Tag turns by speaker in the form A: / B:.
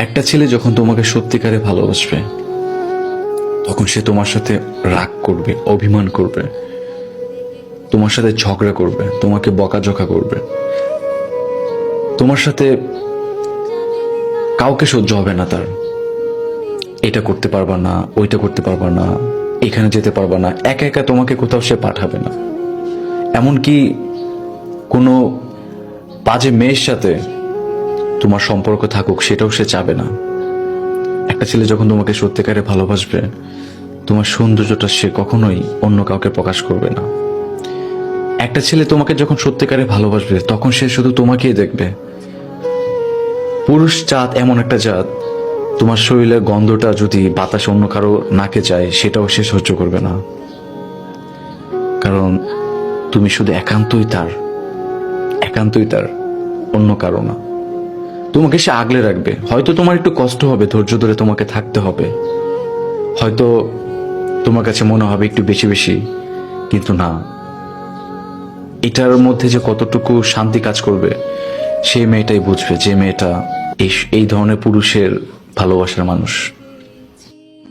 A: একটা ছেলে যখন তোমাকে সত্যিকারে ভালোবাসবে তখন সে তোমার সাথে রাগ করবে, অভিমান করবে, তোমার সাথে ঝগড়া করবে, তোমাকে বকাঝকা করবে। তোমার সাথে কাউকে সহ্য হবে না তার। এটা করতে পারবা না, ওইটা করতে পারবা না, এখানে যেতে পারবা না, একা একা তোমাকে কোথাও সে পাঠাবে না। এমনকি কোনো বাজে মেয়ের সাথে তোমার সম্পর্ক থাকুক সেটাও সে চাবে না। একটা ছেলে যখন তোমাকে সত্যিকারে ভালোবাসবে তোমার সৌন্দর্যটা সে কখনোই অন্য কাউকে প্রকাশ করবে না। একটা ছেলে তোমাকে যখন সত্যিকারে ভালোবাসবে তখন সে শুধু তোমাকেই দেখবে। পুরুষ জাত এমন একটা জাত, তোমার শরীরের গন্ধটা যদি বাতাসে অন্য কারো নাকে যায় সেটাও সে সহ্য করবে না, কারণ তুমি শুধু একান্তই তার, একান্তই তার, অন্য কারো না। তোমাকে সে আগলে রাখবে। হয়তো তোমার একটু কষ্ট হবে, ধৈর্য ধরে তোমাকে থাকতে হবে, হয়তো তোমার কাছে মনে হবে একটু বেশি বেশি, কিন্তু না, এটার মধ্যে যে কতটুকু শান্তি কাজ করবে সেই মেয়েটাই বুঝবে, যে মেয়েটা এই ধরনের পুরুষের ভালোবাসার মানুষ।